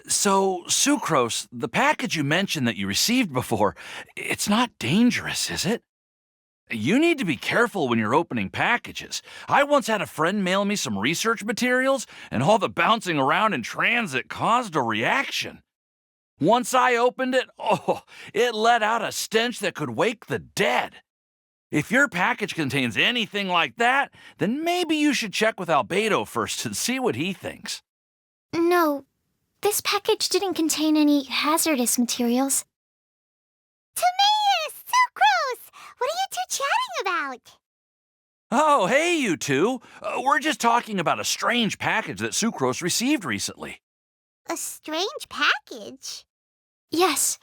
So, Sucrose, the package you mentioned that you received before, it's not dangerous, is it? You need to be careful when you're opening packages. I once had a friend mail me some research materials, and all the bouncing around in transit caused a reaction. Once I opened it, it let out a stench that could wake the dead. If your package contains anything like that, then maybe you should check with Albedo first and see what he thinks. No, this package didn't contain any hazardous materials. Timaeus! Sucrose! What are you two chatting about? Oh, hey, you two. We're just talking about a strange package that Sucrose received recently. A strange package? Yes.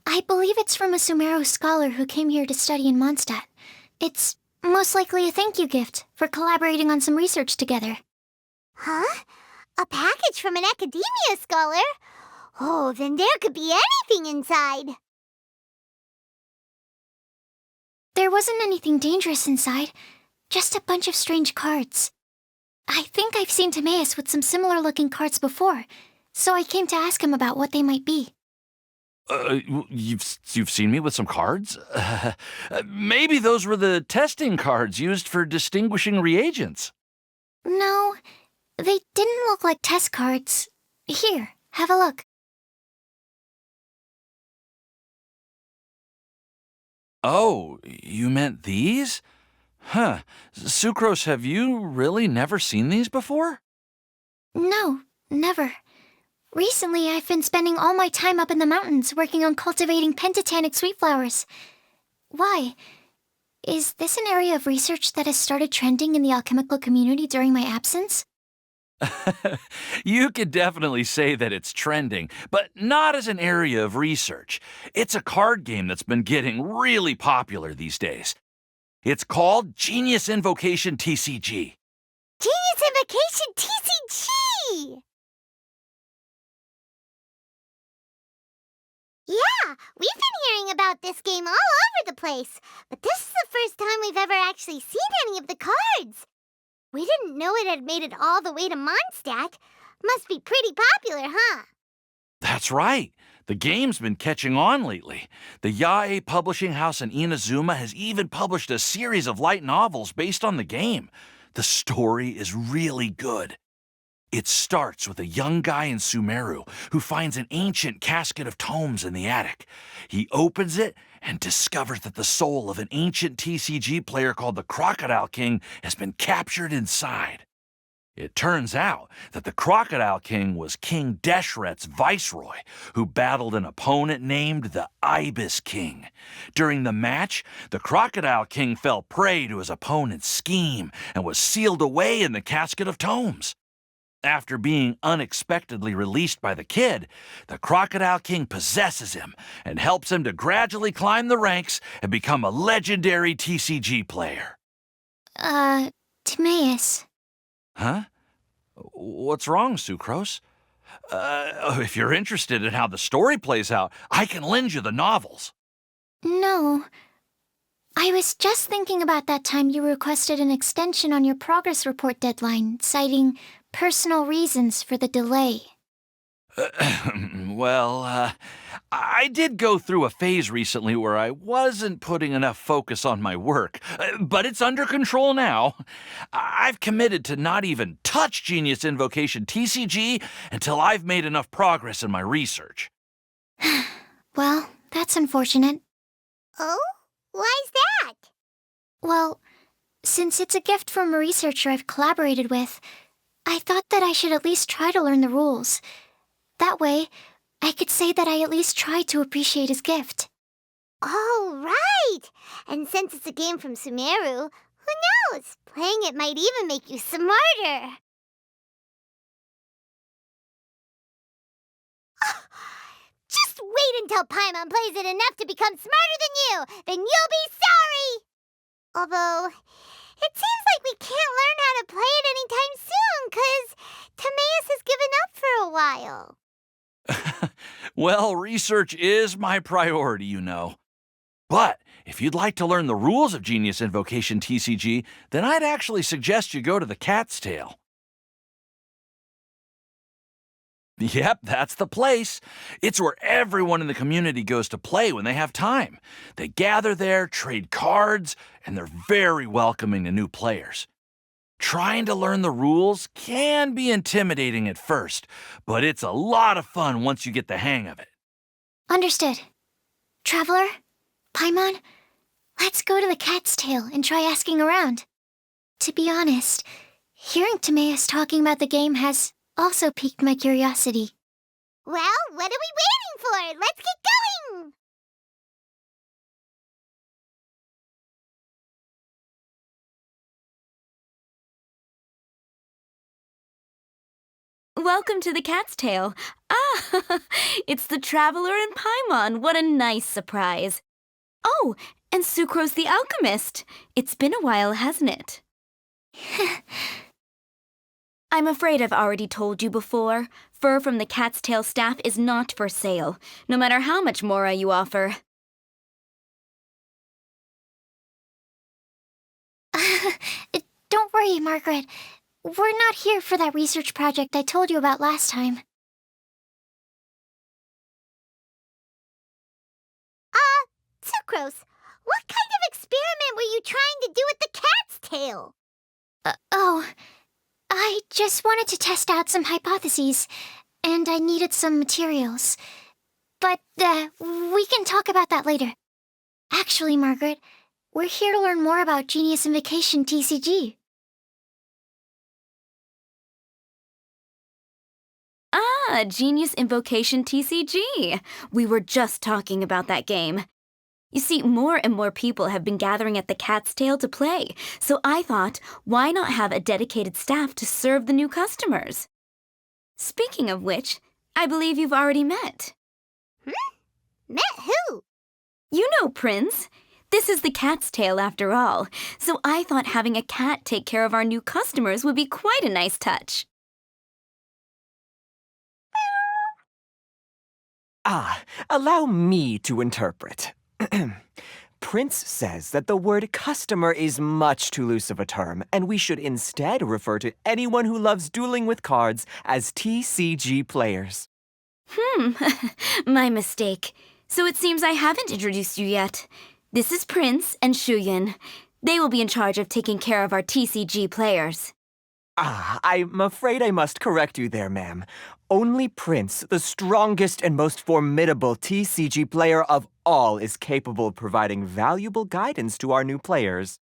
I believe it's from a Sumeru scholar who came here to study in Mondstadt. It's most likely a thank you gift for collaborating on some research together. Huh? A package from an academia scholar? Oh, then there could be anything inside. There wasn't anything dangerous inside, just a bunch of strange cards. I think I've seen Timaeus with some similar-looking cards before, so I came to ask him about what they might be. You've seen me with some cards? Maybe those were the testing cards used for distinguishing reagents. No, they didn't look like test cards. Here, have a look. Oh, you meant these? Huh. Sucrose, have you really never seen these before? No, never. Recently, I've been spending all my time up in the mountains working on cultivating pentatonic sweet flowers. Why? Is this an area of research that has started trending in the alchemical community during my absence? You could definitely say that it's trending, but not as an area of research. It's a card game that's been getting really popular these days. It's called Genius Invocation TCG. Genius Invokation TCG! Yeah, we've been hearing about this game all over the place, but this is the first time we've ever actually seen any of the cards. We didn't know it had made it all the way to Mondstadt. Must be pretty popular, huh? That's right. The game's been catching on lately. The Yae publishing house in Inazuma has even published a series of light novels based on the game. The story is really good. It starts with a young guy in Sumeru who finds an ancient casket of tomes in the attic. He opens it and discovers that the soul of an ancient TCG player called the Crocodile King has been captured inside. It turns out that the Crocodile King was King Deshret's viceroy, who battled an opponent named the Ibis King. During the match, the Crocodile King fell prey to his opponent's scheme and was sealed away in the casket of tomes. After being unexpectedly released by the kid, the Crocodile King possesses him and helps him to gradually climb the ranks and become a legendary TCG player. Timaeus. Huh? What's wrong, Sucrose? If you're interested in how the story plays out, I can lend you the novels. No. I was just thinking about that time you requested an extension on your progress report deadline, citing personal reasons for the delay. I did go through a phase recently where I wasn't putting enough focus on my work, but it's under control now. I've committed to not even touch Genius Invocation TCG until I've made enough progress in my research. Well, that's unfortunate. Oh? Why's that? Well, since it's a gift from a researcher I've collaborated with, I thought that I should at least try to learn the rules. That way, I could say that I at least tried to appreciate his gift. Oh, right! And since it's a game from Sumeru, who knows? Playing it might even make you smarter. Just wait until Paimon plays it enough to become smarter than you! Then you'll be sorry! Although, it seems like we can't learn how to play it anytime soon, 'cause Timaeus has given up for a while. Well, research is my priority, you know. But if you'd like to learn the rules of Genius Invocation TCG, then I'd actually suggest you go to the Cat's Tail. Yep, that's the place. It's where everyone in the community goes to play when they have time. They gather there, trade cards, and they're very welcoming to new players. Trying to learn the rules can be intimidating at first, but it's a lot of fun once you get the hang of it. Understood. Traveler? Paimon? Let's go to the Cat's Tail and try asking around. To be honest, hearing Timaeus talking about the game has also piqued my curiosity. Well, what are we waiting for? Let's get going! Welcome to the Cat's Tail. Ah, it's the Traveler and Paimon. What a nice surprise. Oh, and Sucrose the Alchemist. It's been a while, hasn't it? I'm afraid I've already told you before. Fur from the Cat's Tail staff is not for sale, no matter how much Mora you offer. Don't worry, Margaret. We're not here for that research project I told you about last time. Sucrose, what kind of experiment were you trying to do with the cat's tail? I just wanted to test out some hypotheses, and I needed some materials. But, we can talk about that later. Actually, Margaret, we're here to learn more about Genius Invocation TCG. Ah, Genius Invocation TCG. We were just talking about that game. You see, more and more people have been gathering at the Cat's Tail to play, so I thought, why not have a dedicated staff to serve the new customers? Speaking of which, I believe you've already met. Met who? You know Prince. This is the Cat's Tail after all, so I thought having a cat take care of our new customers would be quite a nice touch. Allow me to interpret. Prince says that the word customer is much too loose of a term, and we should instead refer to anyone who loves dueling with cards as TCG players. My mistake. So it seems I haven't introduced you yet. This is Prince and Shuyan. They will be in charge of taking care of our TCG players. I'm afraid I must correct you there, ma'am. Only Prince, the strongest and most formidable TCG player of all, is capable of providing valuable guidance to our new players.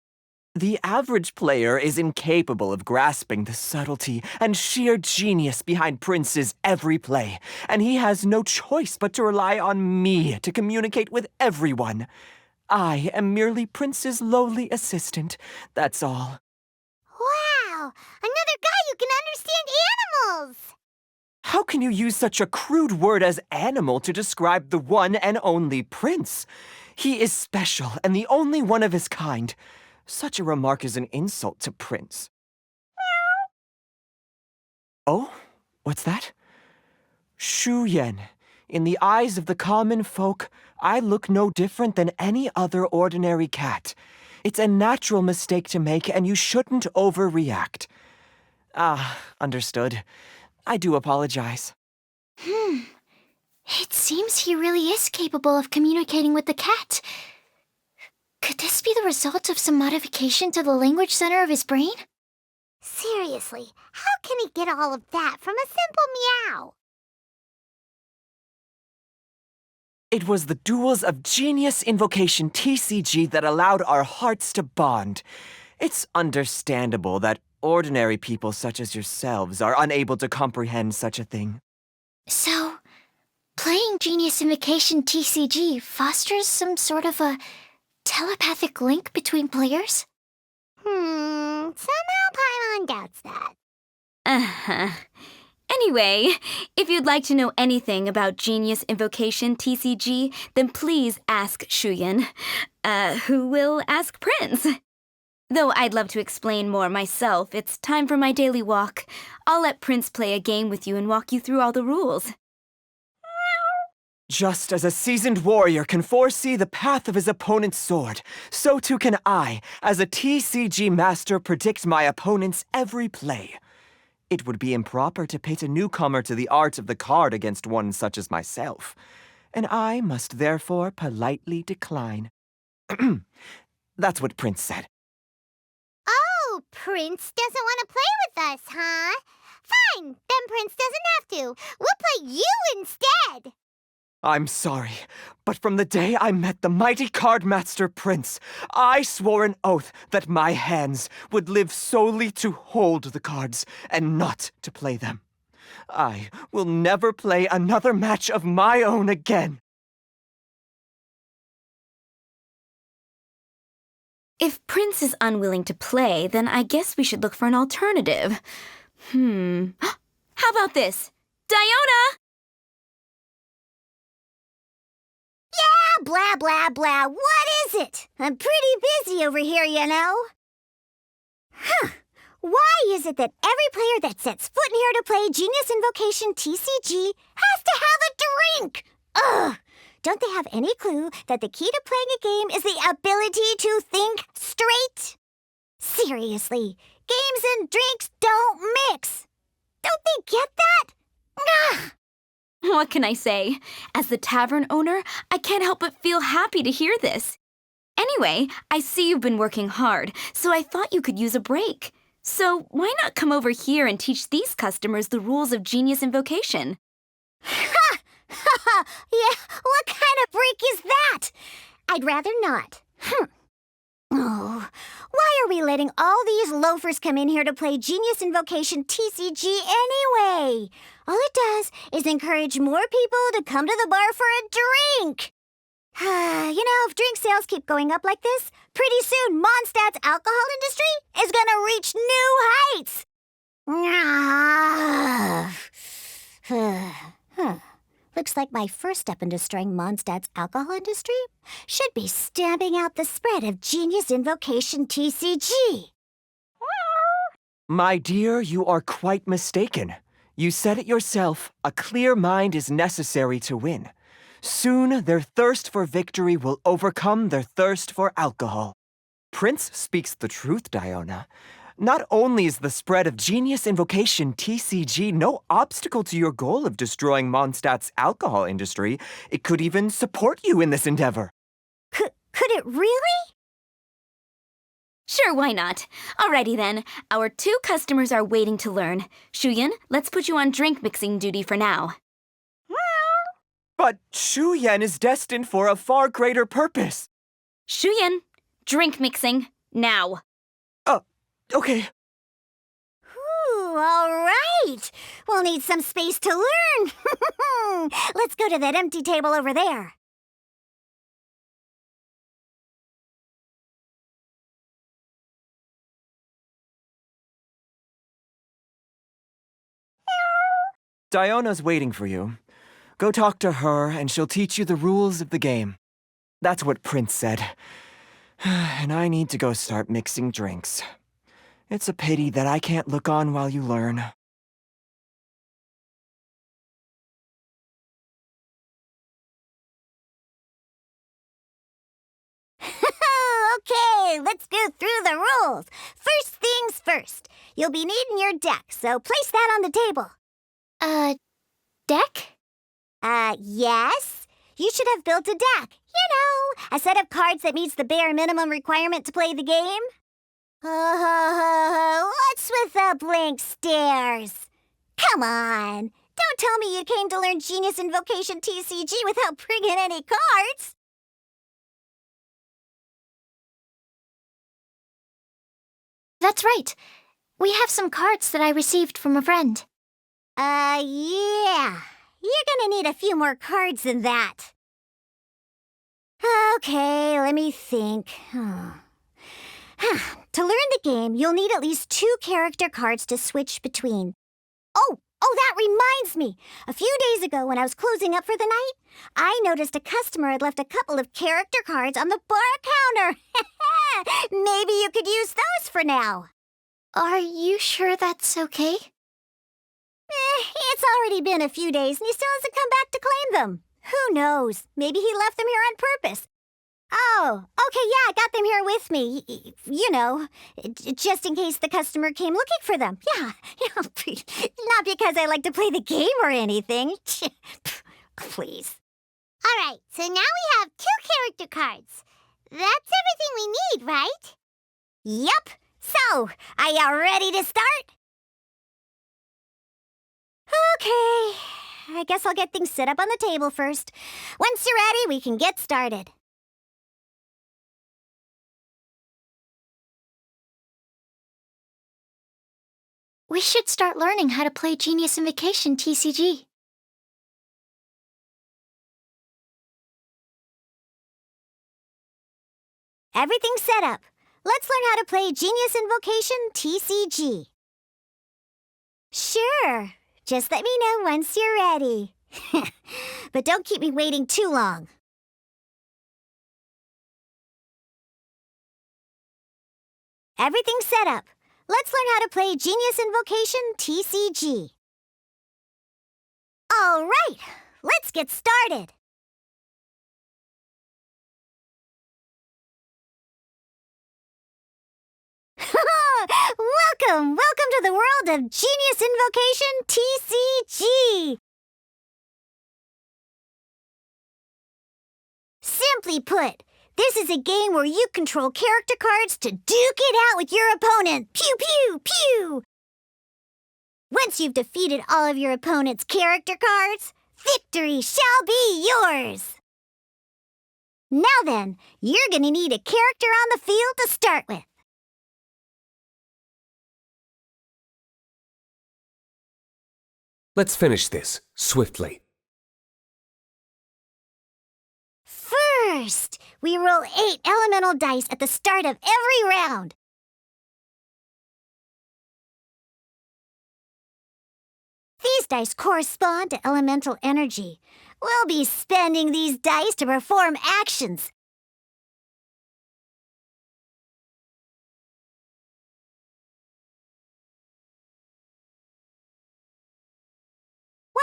The average player is incapable of grasping the subtlety and sheer genius behind Prince's every play, and he has no choice but to rely on me to communicate with everyone. I am merely Prince's lowly assistant, that's all. Wow! Another guy who can understand animals! How can you use such a crude word as animal to describe the one and only Prince? He is special and the only one of his kind. Such a remark is an insult to Prince. Oh? What's that? Shuyan. In the eyes of the common folk, I look no different than any other ordinary cat. It's a natural mistake to make, and you shouldn't overreact. Understood. I do apologize. It seems he really is capable of communicating with the cat. Could this be the result of some modification to the language center of his brain? Seriously, how can he get all of that from a simple meow? It was the duels of Genius Invocation TCG that allowed our hearts to bond. It's understandable that ordinary people such as yourselves are unable to comprehend such a thing. So, playing Genius Invocation TCG fosters some sort of a telepathic link between players? Somehow Paimon doubts that. Anyway, if you'd like to know anything about Genius Invocation TCG, then please ask Shuyan, who will ask Prince. Though I'd love to explain more myself, it's time for my daily walk. I'll let Prince play a game with you and walk you through all the rules. Just as a seasoned warrior can foresee the path of his opponent's sword, so too can I, as a TCG master, predict my opponent's every play. It would be improper to pit a newcomer to the art of the card against one such as myself, and I must therefore politely decline. That's what Prince said. Oh, Prince doesn't want to play with us, huh? Fine, then Prince doesn't have to. We'll play you instead. I'm sorry, but from the day I met the mighty cardmaster Prince, I swore an oath that my hands would live solely to hold the cards and not to play them. I will never play another match of my own again. If Prince is unwilling to play, then I guess we should look for an alternative. How about this? Diona! Yeah, blah, blah, blah. What is it? I'm pretty busy over here, you know. Why is it that every player that sets foot in here to play Genius Invocation TCG has to have a drink? Ugh! Don't they have any clue that the key to playing a game is the ability to think straight? Seriously, games and drinks don't mix. Don't they get that? Ugh! What can I say? As the tavern owner, I can't help but feel happy to hear this. Anyway, I see you've been working hard, so I thought you could use a break. So why not come over here and teach these customers the rules of Genius Invocation? Ha! Yeah, what kind of break is that? I'd rather not. Oh, why are we letting all these loafers come in here to play Genius Invocation TCG anyway? All it does is encourage more people to come to the bar for a drink. If drink sales keep going up like this, pretty soon Mondstadt's alcohol industry is gonna reach new heights. Looks like my first step in destroying Mondstadt's alcohol industry should be stamping out the spread of Genius Invocation TCG. My dear, you are quite mistaken. You said it yourself, a clear mind is necessary to win. Soon, their thirst for victory will overcome their thirst for alcohol. Prince speaks the truth, Diona. Not only is the spread of Genius Invocation TCG no obstacle to your goal of destroying Mondstadt's alcohol industry, it could even support you in this endeavor. Could it really? Sure, why not? Alrighty then, our 2 customers are waiting to learn. Shuyan, let's put you on drink mixing duty for now. But Shuyan is destined for a far greater purpose. Shuyan, drink mixing, now. Okay. Ooh, all right. We'll need some space to learn. Let's go to that empty table over there. Diona's waiting for you. Go talk to her, and she'll teach you the rules of the game. That's what Prince said. And I need to go start mixing drinks. It's a pity that I can't look on while you learn. Okay, let's go through the rules. First things first. You'll be needing your deck, so place that on the table. Deck? Yes. You should have built a deck. A set of cards that meets the bare minimum requirement to play the game. What's with the blank stares? Come on. Don't tell me you came to learn Genius Invocation TCG without bringing any cards. That's right. We have some cards that I received from a friend. Yeah. You're gonna need a few more cards than that. Okay, let me think. To learn the game, you'll need at least 2 character cards to switch between. Oh, that reminds me. A few days ago when I was closing up for the night, I noticed a customer had left a couple of character cards on the bar counter. Maybe you could use those for now. Are you sure that's okay? It's already been a few days and he still hasn't come back to claim them. Who knows? Maybe he left them here on purpose. Oh, okay, yeah, I got them here with me. You know, just in case the customer came looking for them. Yeah, not because I like to play the game or anything. Please. All right, so now we have 2 character cards. That's everything we need, right? Yep. So, are you ready to start? Okay. I guess I'll get things set up on the table first. Once you're ready, we can get started. We should start learning how to play Genius Invocation TCG. Everything's set up. Let's learn how to play Genius Invocation TCG. Sure. Just let me know once you're ready. But don't keep me waiting too long. Everything's set up. Let's learn how to play Genius Invocation TCG. All right, let's get started. Welcome to the world of Genius Invocation TCG. Simply put, this is a game where you control character cards to duke it out with your opponent. Pew, pew, pew! Once you've defeated all of your opponent's character cards, victory shall be yours! Now then, you're gonna need a character on the field to start with. Let's finish this swiftly. First, we roll 8 elemental dice at the start of every round. These dice correspond to elemental energy. We'll be spending these dice to perform actions.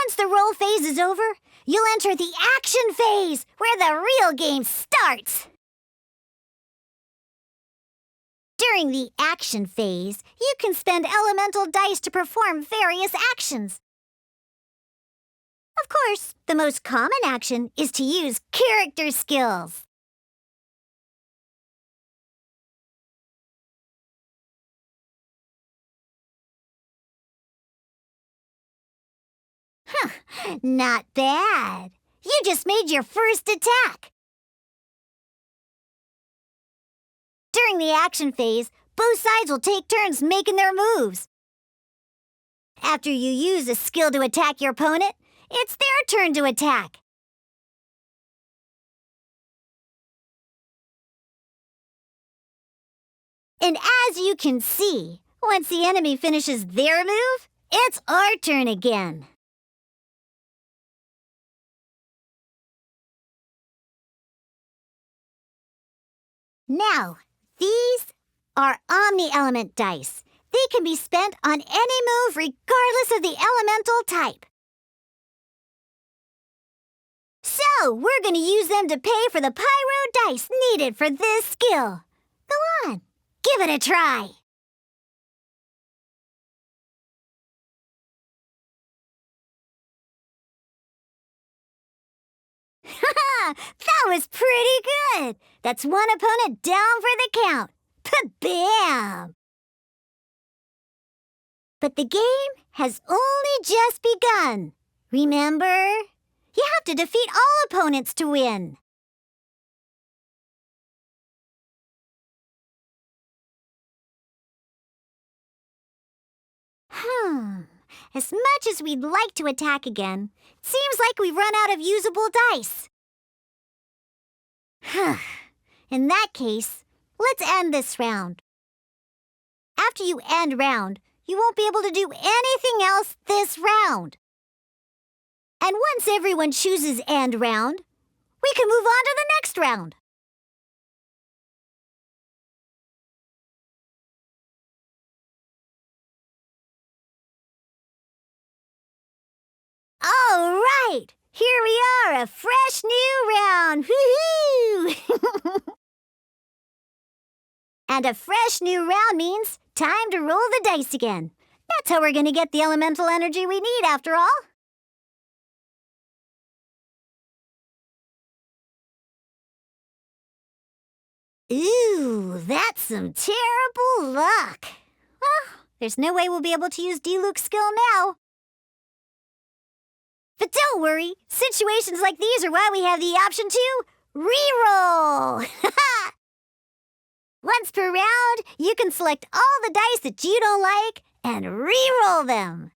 Once the roll phase is over, you'll enter the action phase, where the real game starts. During the action phase, you can spend elemental dice to perform various actions. Of course, the most common action is to use character skills. Not bad. You just made your first attack. During the action phase, both sides will take turns making their moves. After you use a skill to attack your opponent, it's their turn to attack. And as you can see, once the enemy finishes their move, it's our turn again. Now, these are omni-element dice. They can be spent on any move regardless of the elemental type. So, we're going to use them to pay for the pyro dice needed for this skill. Go on, give it a try. That was pretty good. That's one opponent down for the count. Bam! But the game has only just begun. Remember? You have to defeat all opponents to win. As much as we'd like to attack again, it seems like we've run out of usable dice. In that case, let's end this round. After you end round, you won't be able to do anything else this round. And once everyone chooses end round, we can move on to the next round. All right, here we are, a fresh new round. Woohoo! And a fresh new round means time to roll the dice again. That's how we're gonna get the elemental energy we need, after all. Ooh, that's some terrible luck. Well, there's no way we'll be able to use Diluc's skill now. But don't worry, situations like these are why we have the option to reroll. Once per round, you can select all the dice that you don't like and reroll them.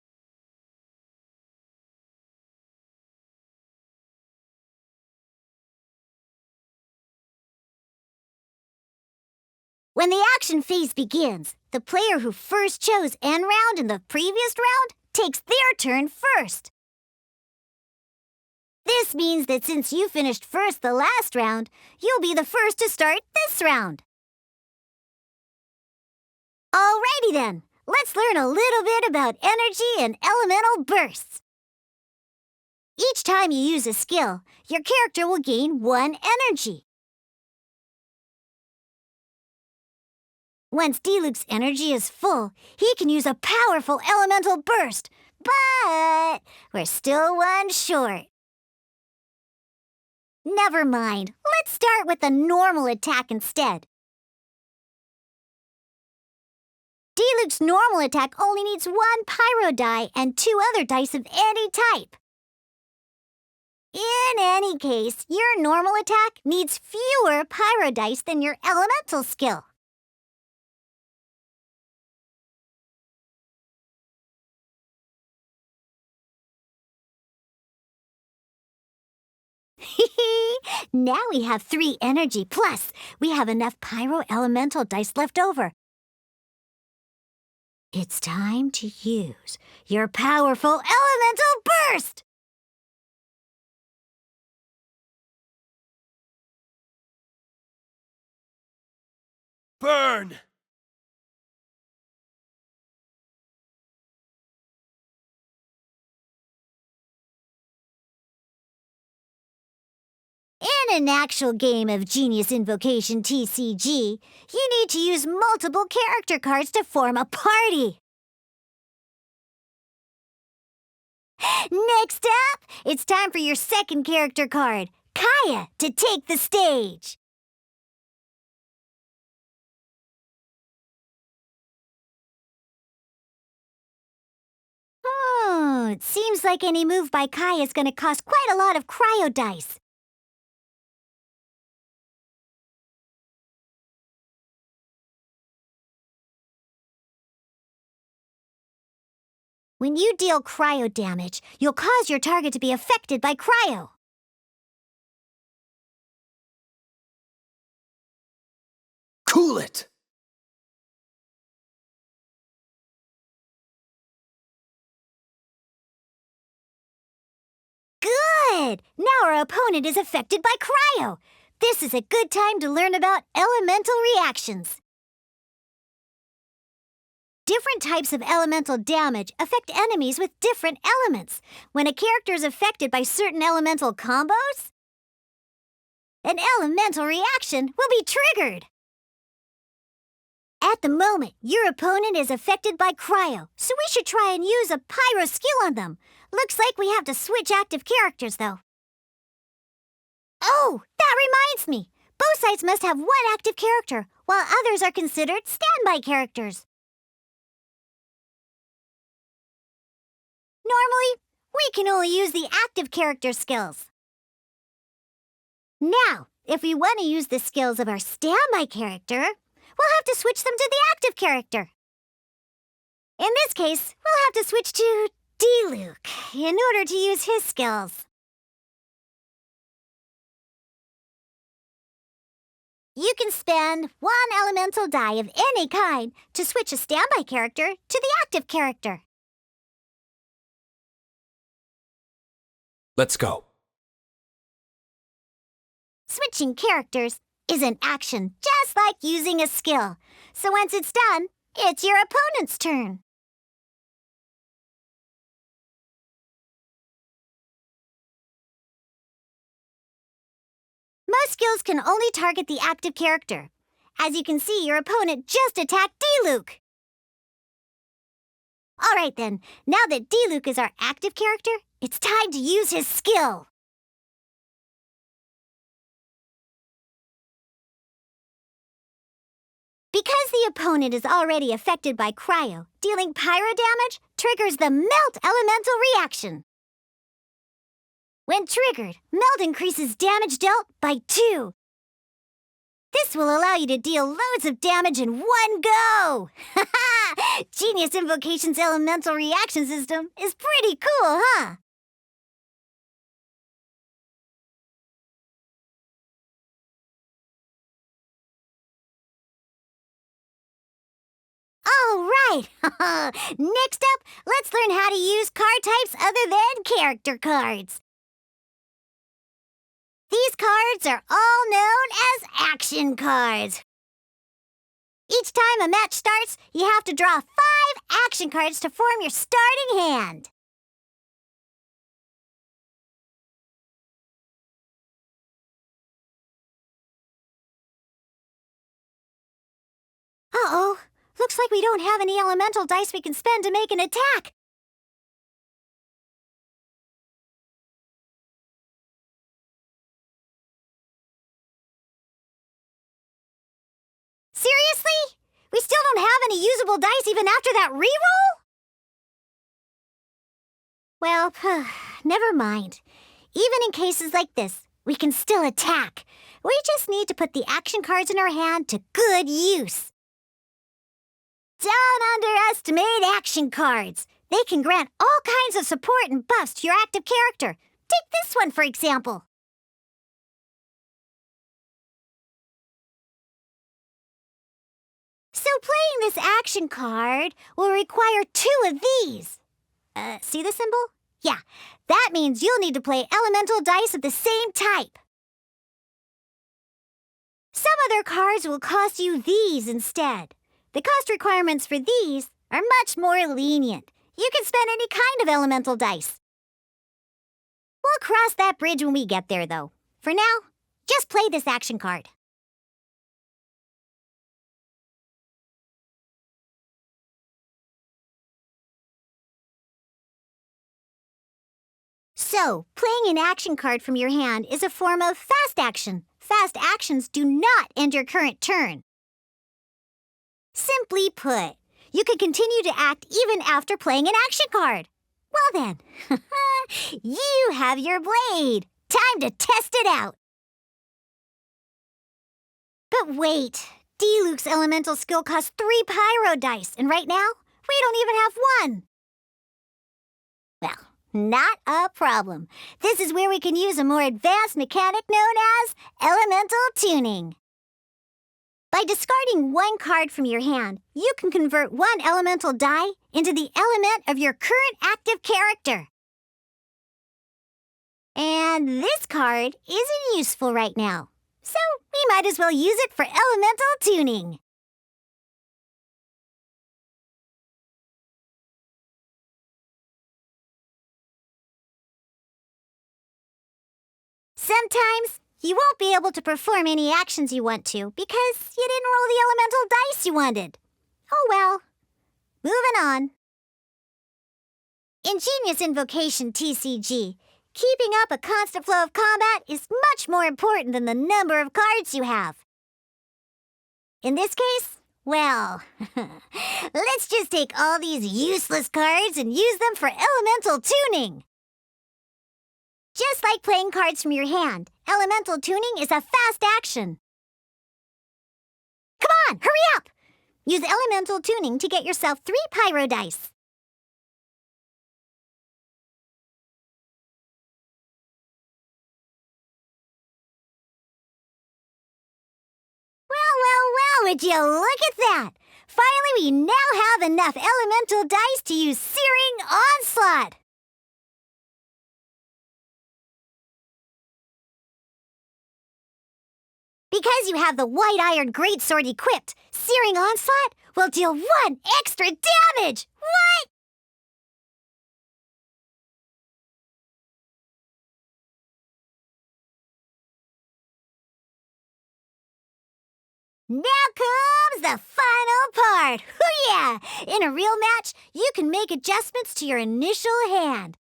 When the action phase begins, the player who first chose end round in the previous round takes their turn first. This means that since you finished first the last round, you'll be the first to start this round. Alrighty then, let's learn a little bit about energy and elemental bursts. Each time you use a skill, your character will gain 1 energy. Once Diluc's energy is full, he can use a powerful elemental burst, but we're still one short. Never mind, let's start with a normal attack instead. Diluc's normal attack only needs 1 pyro die and 2 other dice of any type. In any case, your normal attack needs fewer pyro dice than your elemental skill. Now we have 3 energy, plus we have enough pyro elemental dice left over. It's time to use your powerful elemental burst! Burn! In an actual game of Genius Invocation TCG, you need to use multiple character cards to form a party. Next up, it's time for your second character card, Kaya, to take the stage. It seems like any move by Kaya is going to cost quite a lot of cryo dice. When you deal cryo damage, you'll cause your target to be affected by cryo. Cool it! Good! Now our opponent is affected by cryo. This is a good time to learn about elemental reactions. Different types of elemental damage affect enemies with different elements. When a character is affected by certain elemental combos, an elemental reaction will be triggered. At the moment, your opponent is affected by cryo, so we should try and use a pyro skill on them. Looks like we have to switch active characters, though. Oh, that reminds me. Both sides must have 1 active character, while others are considered standby characters. Normally, we can only use the active character skills. Now, if we want to use the skills of our standby character, we'll have to switch them to the active character. In this case, we'll have to switch to Diluc in order to use his skills. You can spend 1 elemental die of any kind to switch a standby character to the active character. Let's go. Switching characters is an action just like using a skill. So once it's done, it's your opponent's turn. Bonus skills can only target the active character. As you can see, your opponent just attacked D-Luke. All right then, now that D-Luke is our active character, it's time to use his skill. Because the opponent is already affected by cryo, dealing pyro damage triggers the melt elemental reaction. When triggered, melt increases damage dealt by 2. This will allow you to deal loads of damage in one go! Genius Invocation's elemental reaction system is pretty cool, huh? All right! Next up, let's learn how to use card types other than character cards. These cards are all known as action cards. Each time a match starts, you have to draw 5 action cards to form your starting hand. Uh-oh. Looks like we don't have any elemental dice we can spend to make an attack. Seriously? We still don't have any usable dice even after that reroll? Well, never mind. Even in cases like this, we can still attack. We just need to put the action cards in our hand to good use. Don't underestimate action cards. They can grant all kinds of support and buffs to your active character. Take this one, for example. So playing this action card will require 2 of these. See the symbol? Yeah, that means you'll need to play elemental dice of the same type. Some other cards will cost you these instead. The cost requirements for these are much more lenient. You can spend any kind of elemental dice. We'll cross that bridge when we get there, though. For now, just play this action card. So, playing an action card from your hand is a form of fast action. Fast actions do not end your current turn. Simply put, you can continue to act even after playing an action card. Well then, you have your blade. Time to test it out. But wait, D-Luke's elemental skill costs 3 pyro dice, and right now, we don't even have 1. Well, not a problem. This is where we can use a more advanced mechanic known as elemental tuning. By discarding 1 card from your hand, you can convert 1 elemental die into the element of your current active character. And this card isn't useful right now, so we might as well use it for elemental tuning. Sometimes you won't be able to perform any actions you want to because you didn't roll the elemental dice you wanted. Oh well. Moving on. In Genius Invocation TCG, keeping up a constant flow of combat is much more important than the number of cards you have. In this case, well, let's just take all these useless cards and use them for elemental tuning. Just like playing cards from your hand, elemental tuning is a fast action. Come on, hurry up! Use elemental tuning to get yourself 3 pyro dice. Well, would you look at that? Finally, we now have enough elemental dice to use Searing Onslaught. Because you have the White Iron Greatsword equipped, Searing Onslaught will deal 1 extra damage! What? Now comes the final part. Hoo-yeah! In a real match, you can make adjustments to your initial hand.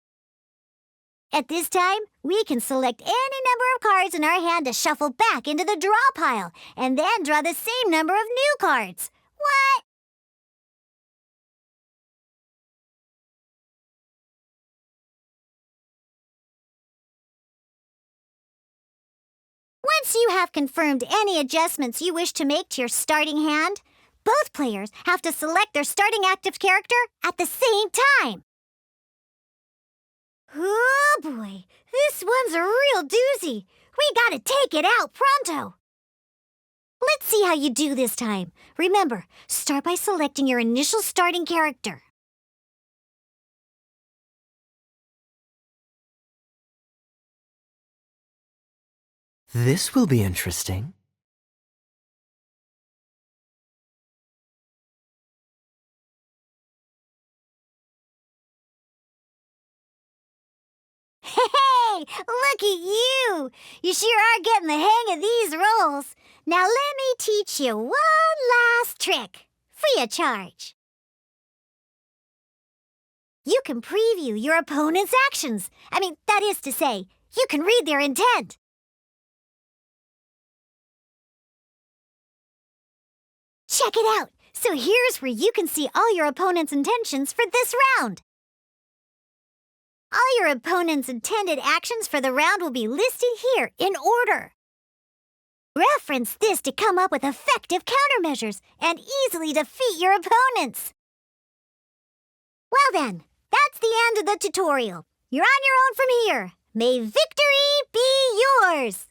At this time, we can select any number of cards in our hand to shuffle back into the draw pile, and then draw the same number of new cards. What? Once you have confirmed any adjustments you wish to make to your starting hand, both players have to select their starting active character at the same time. Oh boy, this one's a real doozy. We gotta take it out pronto. Let's see how you do this time. Remember, start by selecting your initial starting character. This will be interesting. Hey, look at you! You sure are getting the hang of these rolls. Now let me teach you one last trick, free of charge. You can preview your opponent's actions. That is to say, you can read their intent. Check it out. So here's where you can see all your opponent's intentions for this round. All your opponent's intended actions for the round will be listed here in order. Reference this to come up with effective countermeasures and easily defeat your opponents. Well then, that's the end of the tutorial. You're on your own from here. May victory be yours!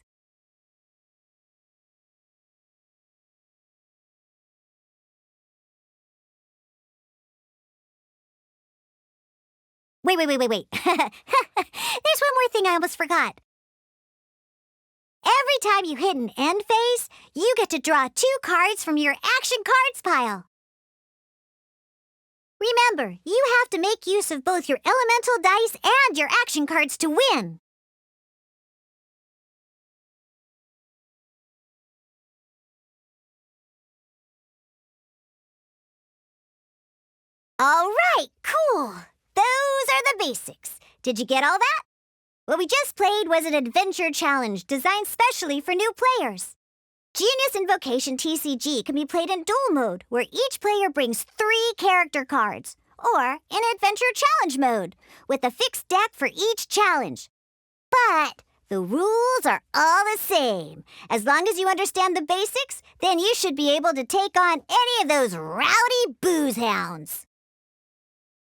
Wait. There's one more thing I almost forgot. Every time you hit an end phase, you get to draw 2 cards from your action cards pile. Remember, you have to make use of both your elemental dice and your action cards to win. All right, cool. Those are the basics. Did you get all that? What we just played was an adventure challenge designed specially for new players. Genius Invocation TCG can be played in duel mode, where each player brings 3 character cards, or in adventure challenge mode, with a fixed deck for each challenge. But the rules are all the same. As long as you understand the basics, then you should be able to take on any of those rowdy booze hounds.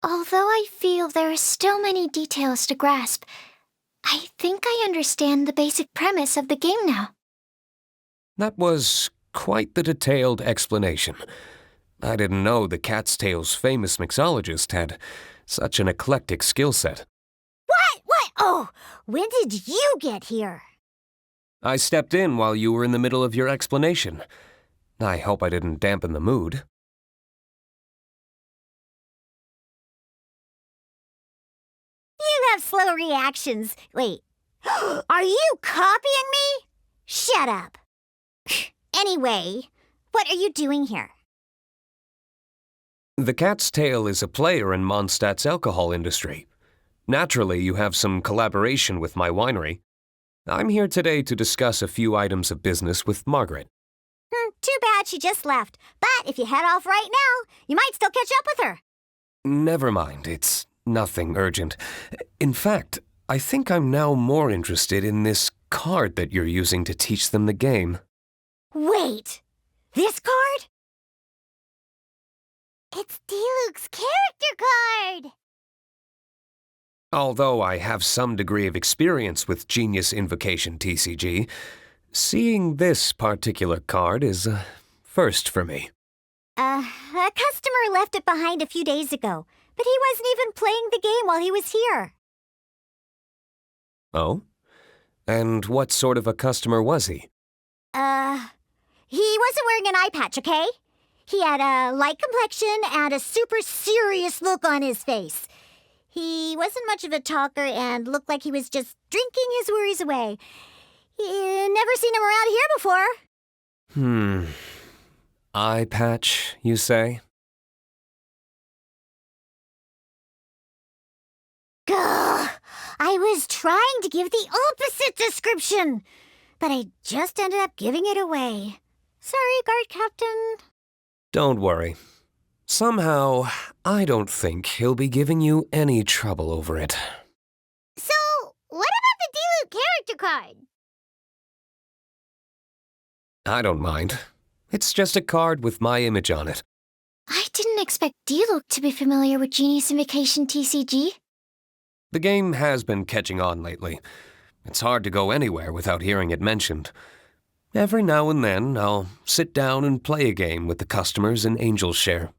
Although I feel there are still many details to grasp, I think I understand the basic premise of the game now. That was quite the detailed explanation. I didn't know the Cat's Tail's famous mixologist had such an eclectic skill set. What? Oh, when did you get here? I stepped in while you were in the middle of your explanation. I hope I didn't dampen the mood. You have slow reactions. Wait, are you copying me? Shut up. Anyway, what are you doing here? The Cat's Tail is a player in Mondstadt's alcohol industry. Naturally, you have some collaboration with my winery. I'm here today to discuss a few items of business with Margaret. Too bad she just left. But if you head off right now, you might still catch up with her. Never mind, it's nothing urgent. In fact, I think I'm now more interested in this card that you're using to teach them the game. Wait, this card? It's Diluc's character card! Although I have some degree of experience with Genius Invocation TCG, seeing this particular card is a first for me. A customer left it behind a few days ago, but he wasn't even playing the game while he was here. Oh? And what sort of a customer was he? He wasn't wearing an eye patch, okay? He had a light complexion and a super serious look on his face. He wasn't much of a talker and looked like he was just drinking his worries away. Never seen him around here before. Eye patch, you say? Gah! I was trying to give the opposite description, but I just ended up giving it away. Sorry, guard captain. Don't worry. Somehow, I don't think he'll be giving you any trouble over it. So, what about the Diluc character card? I don't mind. It's just a card with my image on it. I didn't expect Diluc to be familiar with Genius Invocation TCG. The game has been catching on lately. It's hard to go anywhere without hearing it mentioned. Every now and then, I'll sit down and play a game with the customers in Angel's Share.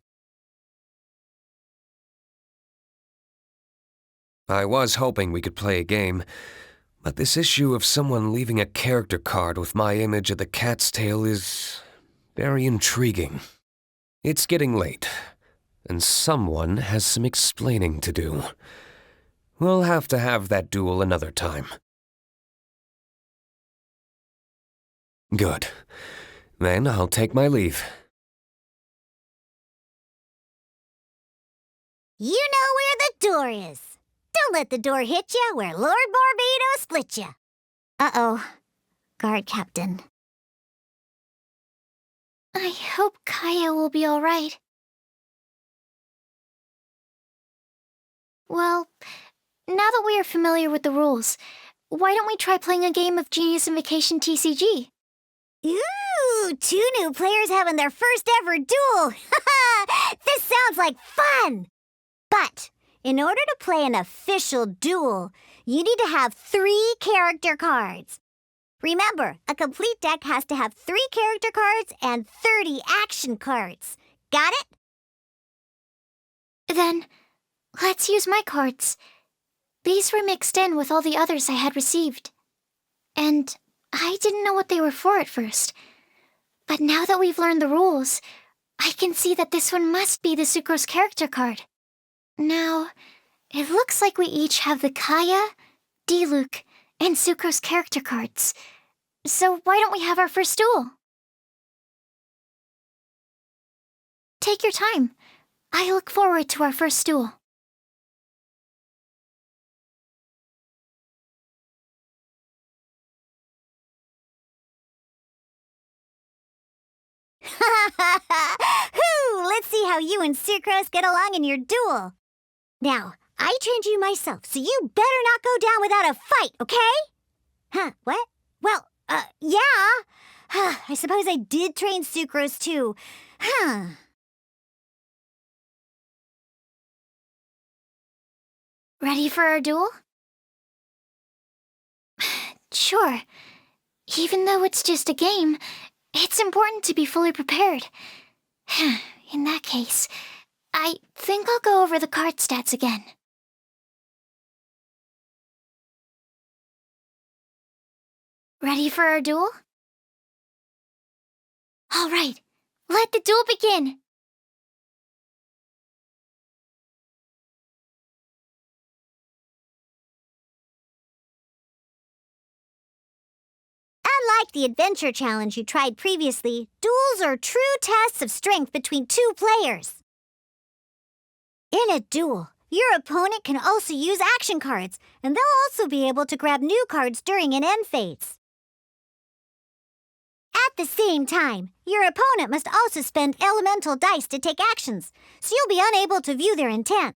I was hoping we could play a game, but this issue of someone leaving a character card with my image at the cat's tail is very intriguing. It's getting late, and someone has some explaining to do. We'll have to have that duel another time. Good. Then I'll take my leave. You know where the door is. Don't let the door hit ya where Lord Barbados split ya. Uh-oh. Guard captain. I hope Kaya will be all right. Well, now that we are familiar with the rules, why don't we try playing a game of Genius Invocation TCG? Ooh, 2 new players having their first ever duel. This sounds like fun. But in order to play an official duel, you need to have 3 character cards. Remember, a complete deck has to have 3 character cards and 30 action cards. Got it? Then, let's use my cards. These were mixed in with all the others I had received. And I didn't know what they were for at first. But now that we've learned the rules, I can see that this one must be the Sucrose character card. Now, it looks like we each have the Kaya, Diluc, and Sucrose character cards. So why don't we have our first duel? Take your time. I look forward to our first duel. Let's see how you and Sucrose get along in your duel. Now, I trained you myself, so you better not go down without a fight, okay? Huh, what? Well, yeah. I suppose I did train Sucrose too. Huh. Ready for our duel? Sure. Even though it's just a game, it's important to be fully prepared. In that case, I think I'll go over the card stats again. Ready for our duel? All right, let the duel begin! Unlike the adventure challenge you tried previously, duels are true tests of strength between 2 players. In a duel, your opponent can also use action cards, and they'll also be able to grab new cards during an end phase. At the same time, your opponent must also spend elemental dice to take actions, so you'll be unable to view their intent.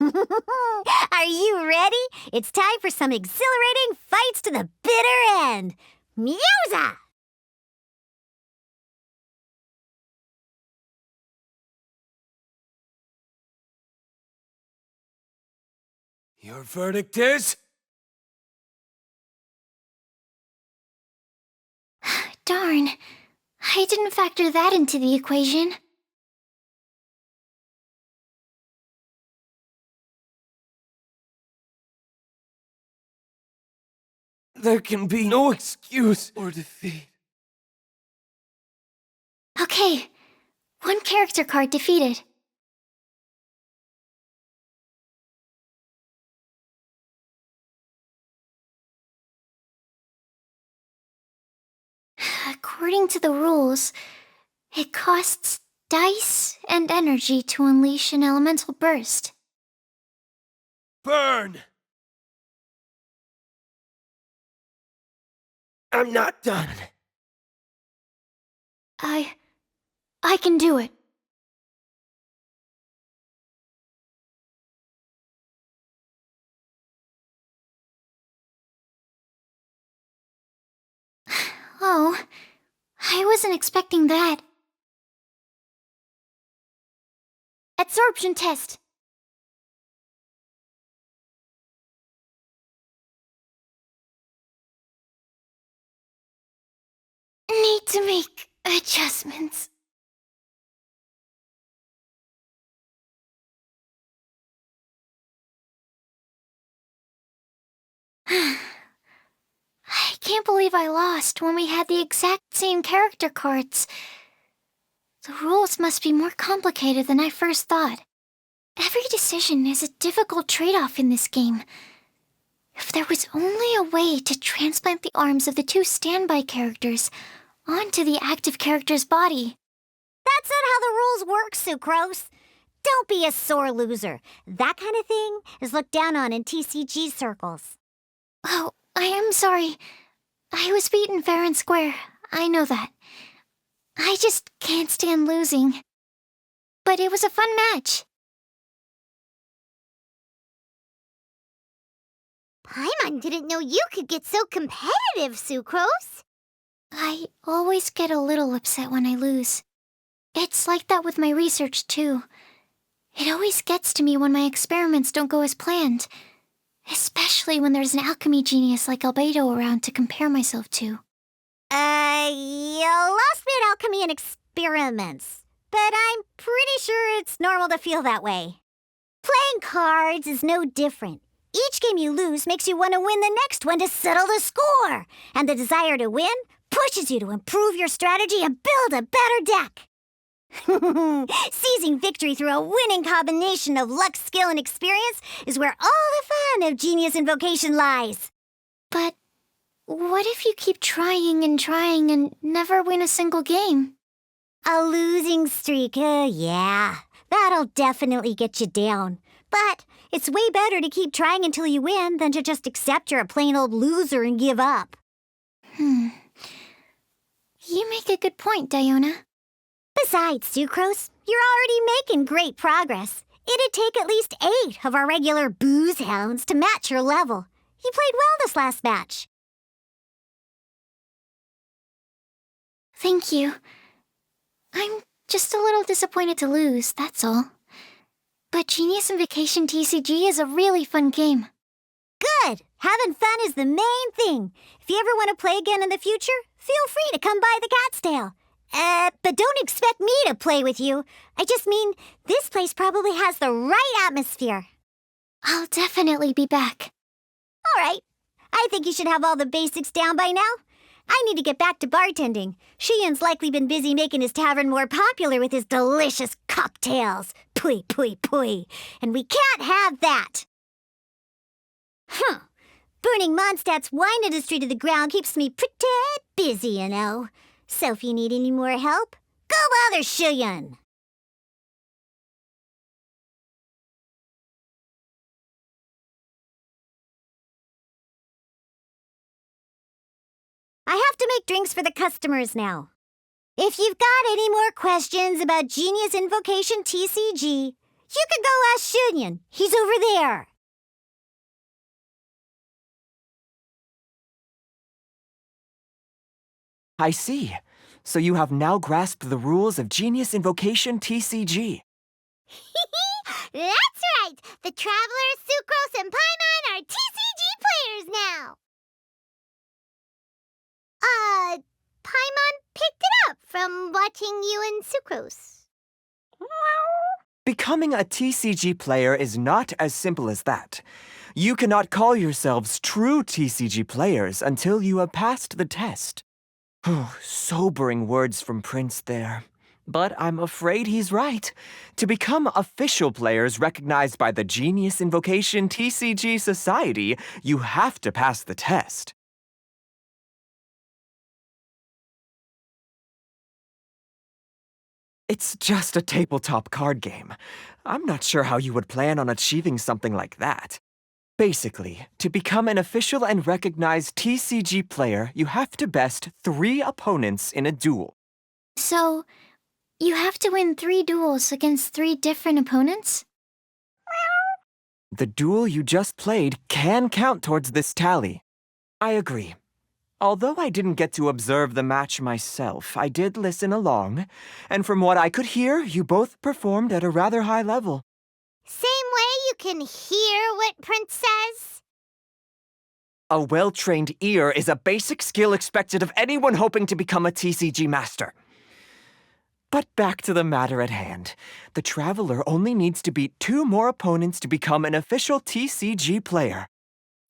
Are you ready? It's time for some exhilarating fights to the bitter end. Musa! Your verdict is? Darn, I didn't factor that into the equation. There can be no excuse or defeat. Okay, 1 character card defeated. According to the rules, it costs dice and energy to unleash an elemental burst. Burn! I'm not done. I can do it. Oh, I wasn't expecting that. Absorption test. Need to make adjustments. I can't believe I lost when we had the exact same character cards. The rules must be more complicated than I first thought. Every decision is a difficult trade-off in this game. If there was only a way to transplant the arms of the two standby characters onto the active character's body. That's not how the rules work, Sucrose. Don't be a sore loser. That kind of thing is looked down on in TCG circles. Oh, I am sorry. I was beaten fair and square. I know that. I just can't stand losing. But it was a fun match. Paimon didn't know you could get so competitive, Sucrose. I always get a little upset when I lose. It's like that with my research, too. It always gets to me when my experiments don't go as planned. Especially when there's an alchemy genius like Albedo around to compare myself to. You lost me at alchemy and experiments. But I'm pretty sure it's normal to feel that way. Playing cards is no different. Each game you lose makes you want to win the next one to settle the score. And the desire to win pushes you to improve your strategy and build a better deck. Seizing victory through a winning combination of luck, skill, and experience is where all the fun of Genius Invocation lies. But what if you keep trying and never win a single game? A losing streak, yeah. That'll definitely get you down. But it's way better to keep trying until you win than to just accept you're a plain old loser and give up. You make a good point, Diona. Besides, Sucrose, you're already making great progress. It'd take at least 8 of our regular booze hounds to match your level. You played well this last match. Thank you. I'm just a little disappointed to lose, that's all. But Genius Invocation TCG is a really fun game. Good! Having fun is the main thing. If you ever want to play again in the future, feel free to come by the Cat's Tail. But don't expect me to play with you. I just mean, this place probably has the right atmosphere. I'll definitely be back. All right. I think you should have all the basics down by now. I need to get back to bartending. Shiyan's likely been busy making his tavern more popular with his delicious cocktails. Pui, pui, pui. And we can't have that. Burning Mondstadt's wine industry to the ground keeps me pretty busy, you know. So if you need any more help, go bother Shiyan. I have to make drinks for the customers now. If you've got any more questions about Genius Invocation TCG, you can go ask Shiyan. He's over there. I see. So you have now grasped the rules of Genius Invocation TCG. That's right! The Travelers, Sucrose, and Paimon are TCG players now! Paimon picked it up from watching you and Sucrose. Becoming a TCG player is not as simple as that. You cannot call yourselves true TCG players until you have passed the test. Sobering words from Prince there. But I'm afraid he's right. To become official players recognized by the Genius Invocation TCG Society, you have to pass the test. It's just a tabletop card game. I'm not sure how you would plan on achieving something like that. Basically, to become an official and recognized TCG player, you have to best 3 opponents in a duel. So, you have to win 3 duels against 3 different opponents? The duel you just played can count towards this tally. I agree. Although I didn't get to observe the match myself, I did listen along, and from what I could hear, you both performed at a rather high level. Same way you can hear what Prince says? A well-trained ear is a basic skill expected of anyone hoping to become a TCG master. But back to the matter at hand. The Traveler only needs to beat 2 more opponents to become an official TCG player.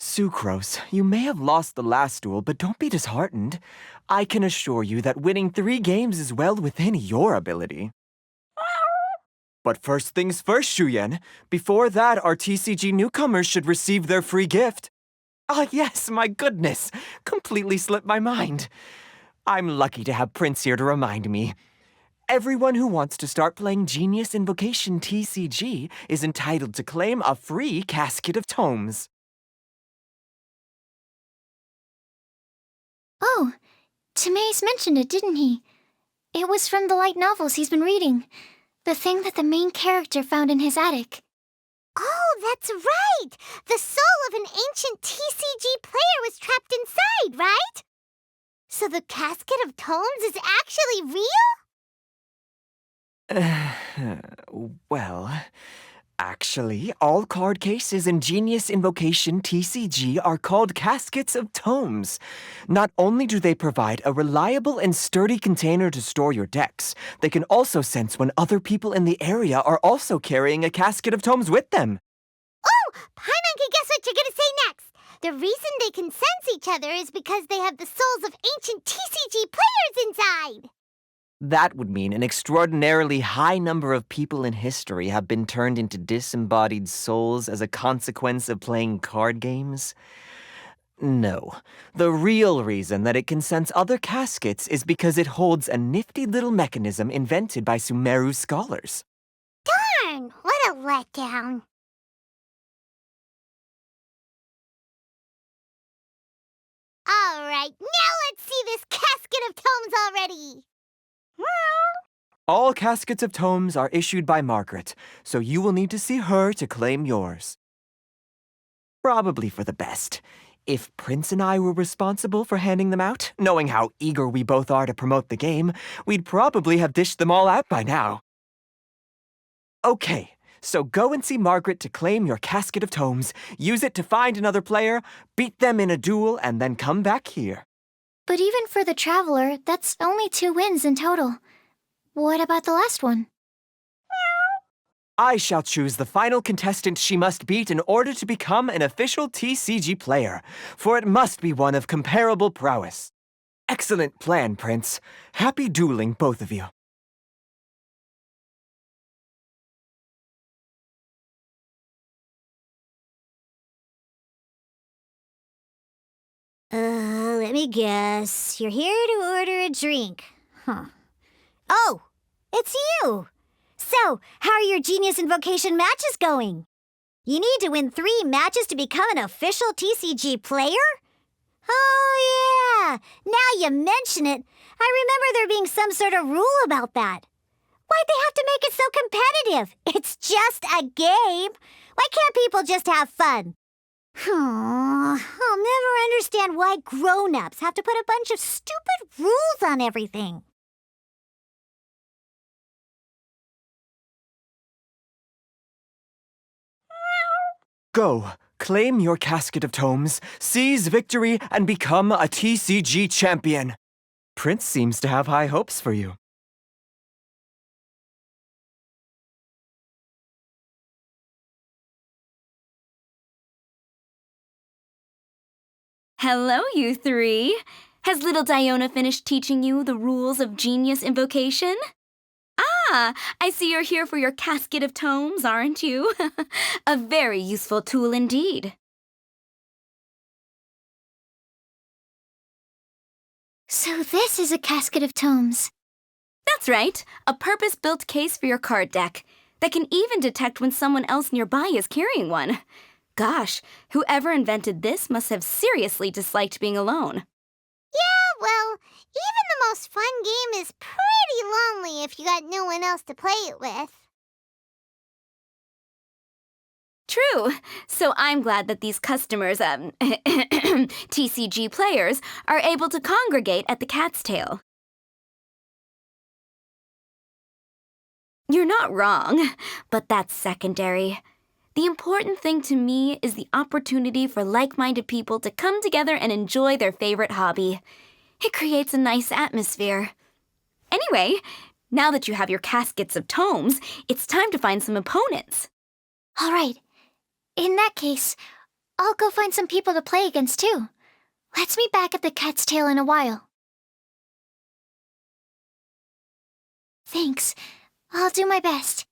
Sucrose, you may have lost the last duel, but don't be disheartened. I can assure you that winning 3 games is well within your ability. But first things first, Shuyen. Before that, our TCG newcomers should receive their free gift. Ah, yes, my goodness. Completely slipped my mind. I'm lucky to have Prince here to remind me. Everyone who wants to start playing Genius Invocation TCG is entitled to claim a free casket of tomes. Oh, Tamaeus mentioned it, didn't he? It was from the light novels he's been reading. The thing that the main character found in his attic. Oh, that's right! The soul of an ancient TCG player was trapped inside, right? So the casket of tomes is actually real? Well, actually, all card cases in Genius Invocation TCG are called caskets of tomes. Not only do they provide a reliable and sturdy container to store your decks, they can also sense when other people in the area are also carrying a casket of tomes with them. Oh! Paimon can guess what you're gonna say next! The reason they can sense each other is because they have the souls of ancient TCG players inside! That would mean an extraordinarily high number of people in history have been turned into disembodied souls as a consequence of playing card games. No. The real reason that it can sense other caskets is because it holds a nifty little mechanism invented by Sumeru scholars. Darn! What a letdown! Alright, now let's see this casket of tomes already! All caskets of tomes are issued by Margaret, so you will need to see her to claim yours. Probably for the best. If Prince and I were responsible for handing them out, knowing how eager we both are to promote the game, we'd probably have dished them all out by now. Okay, so go and see Margaret to claim your casket of tomes, use it to find another player, beat them in a duel, and then come back here. But even for the Traveler, that's only 2 wins in total. What about the last one? I shall choose the final contestant she must beat in order to become an official TCG player, for it must be one of comparable prowess. Excellent plan, Prince. Happy dueling, both of you. Let me guess. You're here to order a drink. Huh. Oh, it's you! So, how are your Genius Invocation matches going? You need to win 3 matches to become an official TCG player? Oh, yeah! Now you mention it, I remember there being some sort of rule about that. Why'd they have to make it so competitive? It's just a game. Why can't people just have fun? I'll never understand why grown-ups have to put a bunch of stupid rules on everything. Go, claim your casket of tomes, seize victory, and become a TCG champion. Prince seems to have high hopes for you. Hello, you 3. Has little Diona finished teaching you the rules of Genius Invocation? Ah, I see you're here for your casket of tomes, aren't you? A very useful tool indeed. So this is a casket of tomes. That's right, a purpose-built case for your card deck that can even detect when someone else nearby is carrying one. Gosh, whoever invented this must have seriously disliked being alone. Yeah, well, even the most fun game is pretty lonely if you got no one else to play it with. True. So I'm glad that these customers, TCG players, are able to congregate at the Cat's Tail. You're not wrong, but that's secondary. The important thing to me is the opportunity for like-minded people to come together and enjoy their favorite hobby. It creates a nice atmosphere. Anyway, now that you have your caskets of tomes, it's time to find some opponents. All right. In that case, I'll go find some people to play against too. Let's meet back at the Cat's Tail in a while. Thanks. I'll do my best.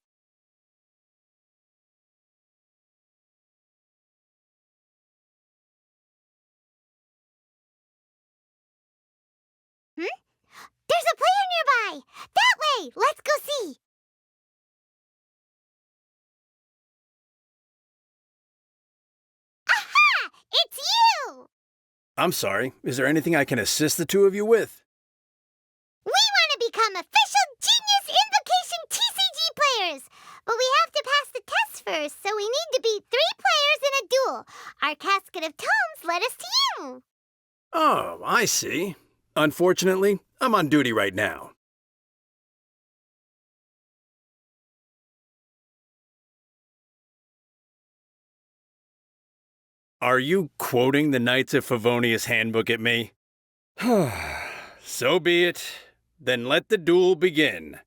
There's a player nearby! That way! Let's go see! Aha! It's you! I'm sorry. Is there anything I can assist the two of you with? We want to become official Genius Invocation TCG players! But we have to pass the test first, so we need to beat 3 players in a duel. Our casket of tomes led us to you! Oh, I see. Unfortunately, I'm on duty right now. Are you quoting the Knights of Favonius handbook at me? So be it. Then let the duel begin.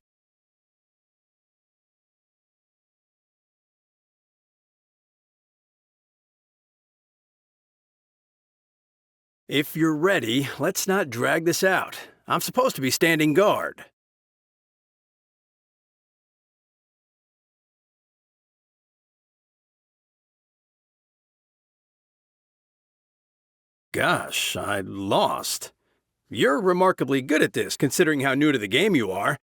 If you're ready, let's not drag this out. I'm supposed to be standing guard. Gosh, I lost. You're remarkably good at this, considering how new to the game you are.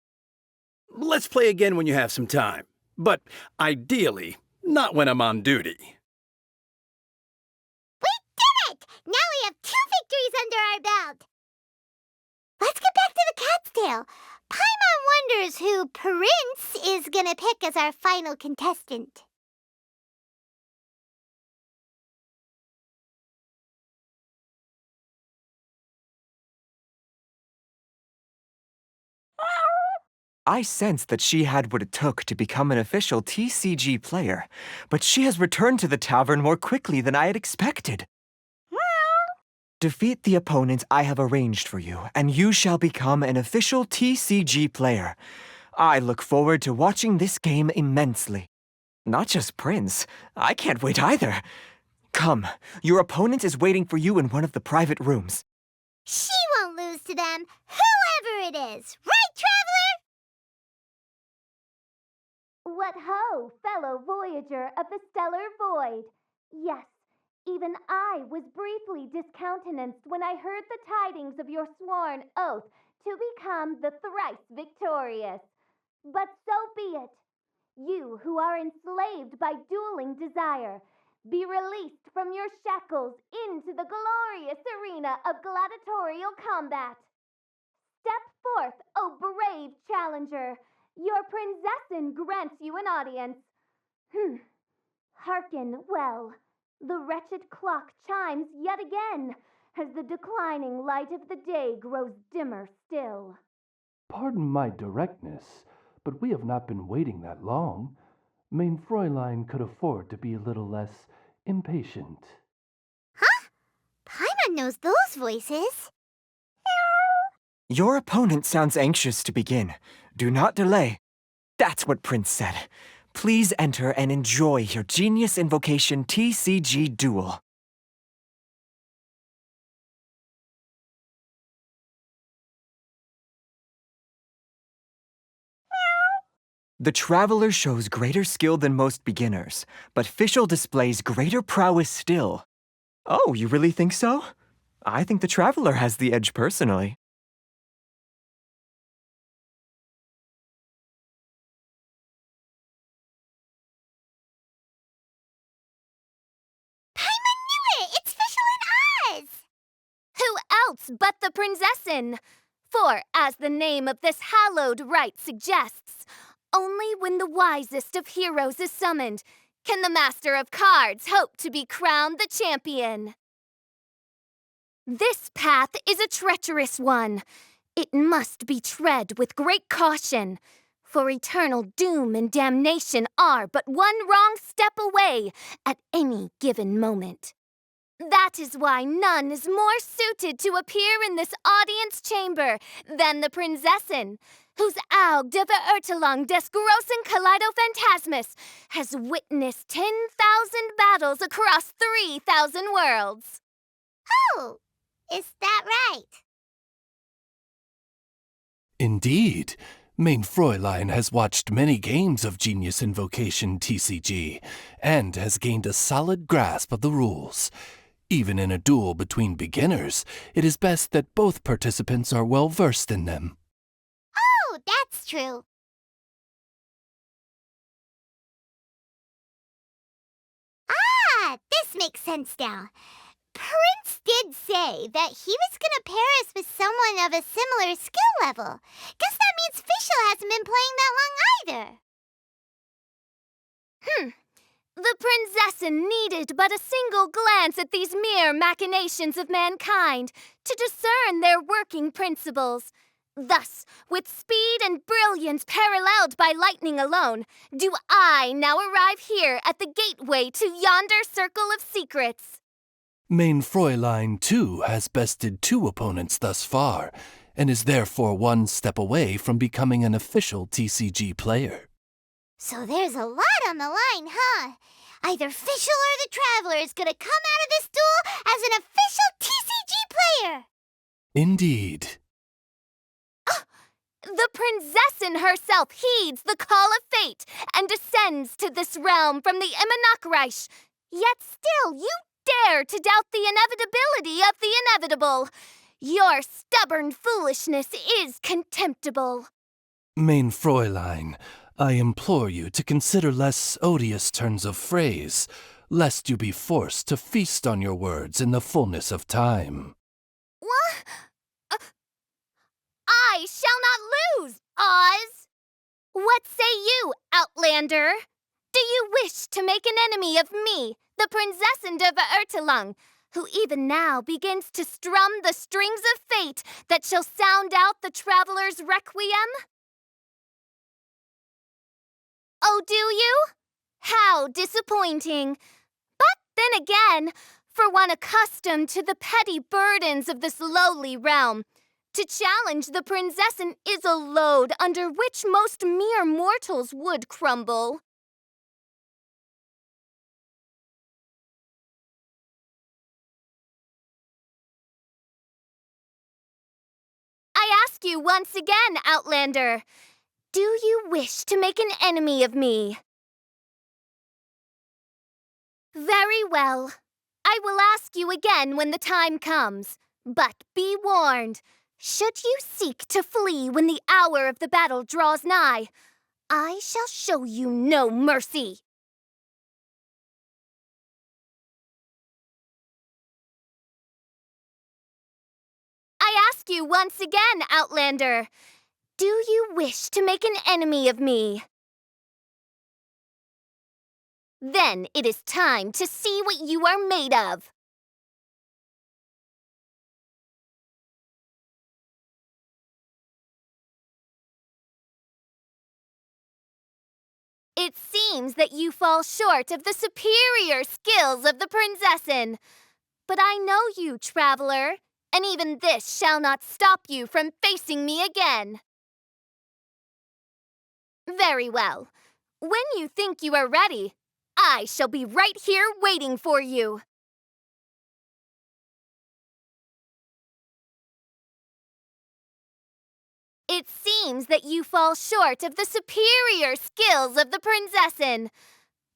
Let's play again when you have some time. But ideally, not when I'm on duty. We did it! Now we have 2 victories under our belt! Let's get back to the Cat's Tail. Paimon wonders who Prince is gonna pick as our final contestant. I sensed that she had what it took to become an official TCG player, but she has returned to the tavern more quickly than I had expected. Defeat the opponent I have arranged for you, and you shall become an official TCG player. I look forward to watching this game immensely. Not just Prince. I can't wait either. Come, your opponent is waiting for you in one of the private rooms. She won't lose to them, whoever it is. Right, Traveler? What ho, fellow voyager of the stellar void! Yes, even I was briefly discountenanced when I heard the tidings of your sworn oath to become the thrice victorious. But so be it. You who are enslaved by dueling desire, be released from your shackles into the glorious arena of gladiatorial combat. Step forth, O brave challenger. Your princessin grants you an audience. Hearken well. The wretched clock chimes yet again, as the declining light of the day grows dimmer still. Pardon my directness, but we have not been waiting that long. Mein Fräulein could afford to be a little less impatient. Huh? Paimon knows those voices. Your opponent sounds anxious to begin. Do not delay. That's what Prince said. Please enter and enjoy your Genius Invocation TCG duel. The Traveler shows greater skill than most beginners, but Fischl displays greater prowess still. Oh, you really think so? I think the Traveler has the edge personally. else but the Prinzessin. For, as the name of this hallowed rite suggests, only when the wisest of heroes is summoned can the Master of Cards hope to be crowned the champion. This path is a treacherous one. It must be tread with great caution, for eternal doom and damnation are but one wrong step away at any given moment. That is why none is more suited to appear in this audience chamber than the Prinzessin, whose Aug de Verurtelung des großen Kaleido-Phantasmus has witnessed 10,000 battles across 3,000 worlds. Oh, is that right? Indeed. Mein Fräulein has watched many games of Genius Invocation TCG, and has gained a solid grasp of the rules. Even in a duel between beginners, it is best that both participants are well versed in them. Oh, that's true. Ah, this makes sense now. Prince did say that he was gonna pair us with someone of a similar skill level. Guess that means Fischl hasn't been playing that long either. The Prinzessin needed but a single glance at these mere machinations of mankind to discern their working principles. Thus, with speed and brilliance paralleled by lightning alone, do I now arrive here at the gateway to yonder circle of secrets. Mein Fräulein, too, has bested 2 opponents thus far, and is therefore one step away from becoming an official TCG player. So there's a lot on the line, huh? Either Fischl or the Traveler is gonna come out of this duel as an official TCG player! Indeed. The Prinzessin herself heeds the call of fate and descends to this realm from the Immanakreich. Yet still you dare to doubt the inevitability of the inevitable. Your stubborn foolishness is contemptible. Mein Fräulein, I implore you to consider less odious turns of phrase, lest you be forced to feast on your words in the fullness of time. What? I shall not lose, Oz! What say you, Outlander? Do you wish to make an enemy of me, the Prinzessin de Verurtelung, who even now begins to strum the strings of fate that shall sound out the Traveler's requiem? Oh, do you? How disappointing. But then again, for one accustomed to the petty burdens of this lowly realm, to challenge the Prinzessin is a load under which most mere mortals would crumble. I ask you once again, Outlander, do you wish to make an enemy of me? Very well. I will ask you again when the time comes. But be warned, should you seek to flee when the hour of the battle draws nigh, I shall show you no mercy. I ask you once again, Outlander, do you wish to make an enemy of me? Then it is time to see what you are made of. It seems that you fall short of the superior skills of the Prinzessin. But I know you, Traveler, and even this shall not stop you from facing me again. Very well. When you think you are ready, I shall be right here waiting for you. It seems that you fall short of the superior skills of the Prinzessin.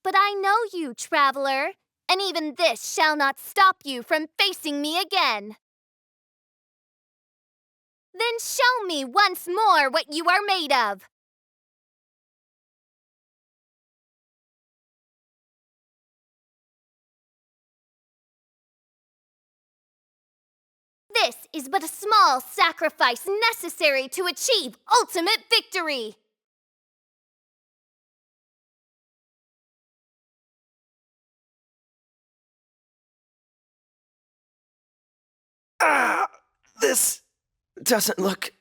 But I know you, Traveler, and even this shall not stop you from facing me again. Then show me once more what you are made of. this is but a small sacrifice necessary to achieve ultimate victory. This doesn't look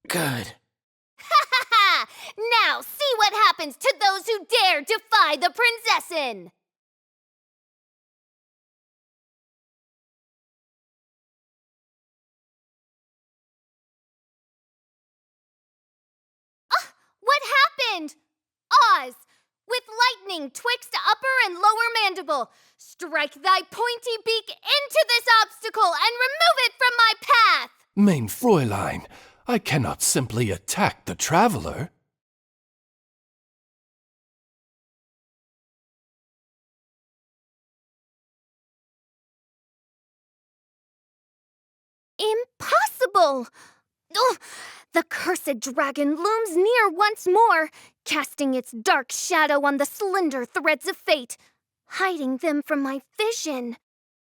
good. Ha ha ha! Now see what happens to those who dare defy the Prinzessin! What happened? Oz, with lightning twixt upper and lower mandible, strike thy pointy beak into this obstacle and remove it from my path! Mein Fräulein, I cannot simply attack the traveler. Impossible! Ugh! The cursed dragon looms near once more, casting its dark shadow on the slender threads of fate, hiding them from my vision.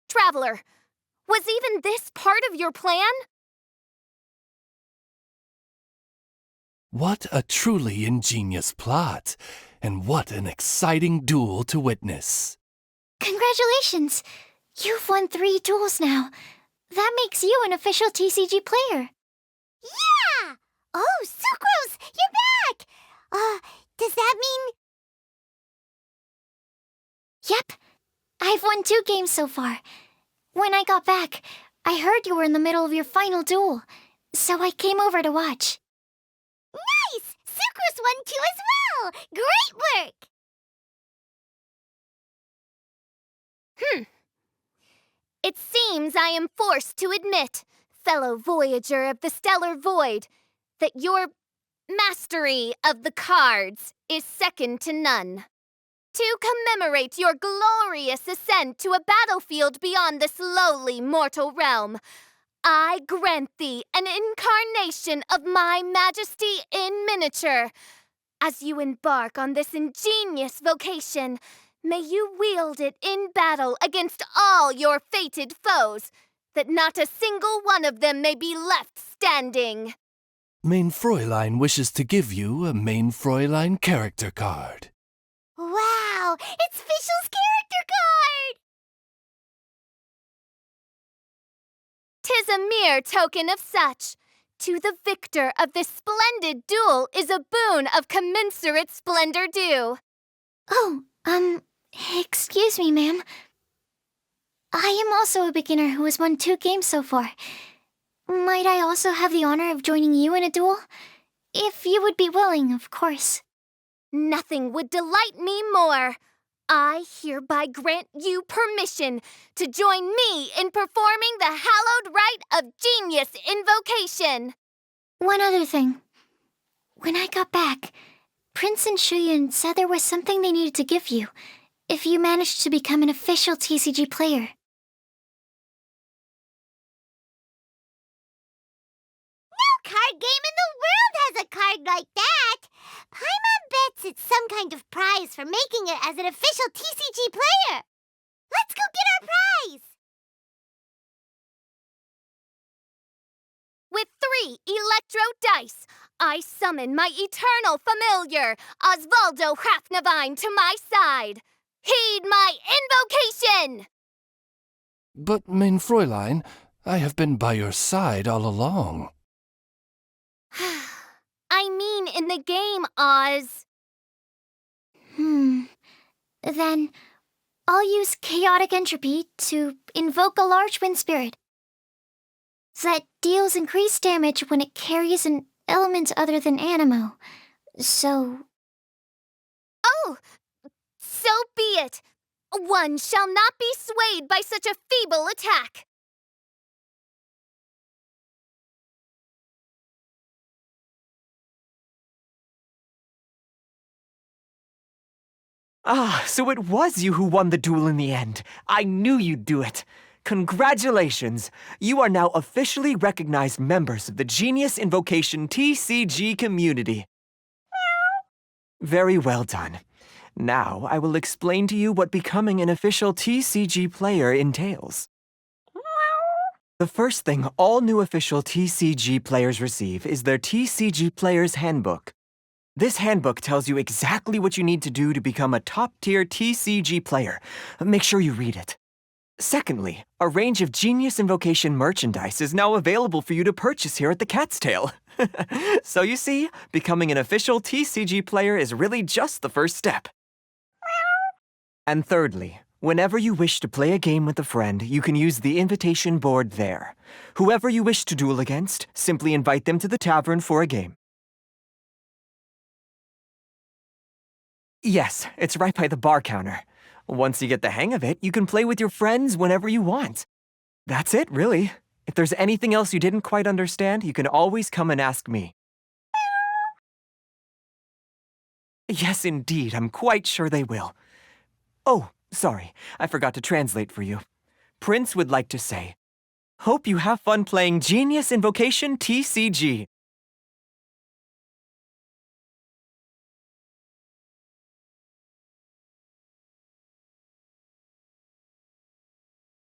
Traveler, was even this part of your plan? What a truly ingenious plot, and what an exciting duel to witness. Congratulations! You've won 3 duels now. That makes you an official TCG player. Yeah! Oh, Sucrose, you're back! Does that mean... Yep. I've won 2 games so far. When I got back, I heard you were in the middle of your final duel, so I came over to watch. Nice! Sucrose won too as well! Great work! It seems I am forced to admit, fellow voyager of the stellar void, that your mastery of the cards is second to none. To commemorate your glorious ascent to a battlefield beyond this lowly mortal realm, I grant thee an incarnation of my majesty in miniature. As you embark on this ingenious vocation, may you wield it in battle against all your fated foes, that not a single one of them may be left standing. Mein Fräulein wishes to give you a Mein Fräulein character card. Wow! It's Fischl's character card! 'Tis a mere token of such. To the victor of this splendid duel is a boon of commensurate splendor due. Oh, excuse me, ma'am. I am also a beginner who has won 2 games so far. Might I also have the honor of joining you in a duel? If you would be willing, of course. Nothing would delight me more. I hereby grant you permission to join me in performing the hallowed rite of genius invocation. One other thing. When I got back, Prince and Shuyan said there was something they needed to give you if you managed to become an official TCG player. No card game in the world has a card like that! Paimon bets it's some kind of prize for making it as an official TCG player! Let's go get our prize! With 3 electro dice, I summon my eternal familiar, Osvaldo Hrafnavine, to my side. Heed my invocation! But, Mein Fräulein, I have been by your side all along. I mean in the game, Oz. Then, I'll use Chaotic Entropy to invoke a large wind spirit that deals increased damage when it carries an element other than Animo. So... Oh, so be it. One shall not be swayed by such a feeble attack. Ah, so it was you who won the duel in the end. I knew you'd do it. Congratulations! You are now officially recognized members of the Genius Invocation TCG community. Very well done. Now, I will explain to you what becoming an official TCG player entails. The first thing all new official TCG players receive is their TCG Player's Handbook. This handbook tells you exactly what you need to do to become a top-tier TCG player. Make sure you read it. Secondly, a range of Genius Invocation merchandise is now available for you to purchase here at the Cat's Tail. So you see, becoming an official TCG player is really just the first step. And thirdly, whenever you wish to play a game with a friend, you can use the invitation board there. Whoever you wish to duel against, simply invite them to the tavern for a game. Yes, it's right by the bar counter. Once you get the hang of it, you can play with your friends whenever you want. That's it, really. If there's anything else you didn't quite understand, you can always come and ask me. Yes, indeed, I'm quite sure they will. Oh, sorry, I forgot to translate for you. Prince would like to say, hope you have fun playing Genius Invocation TCG.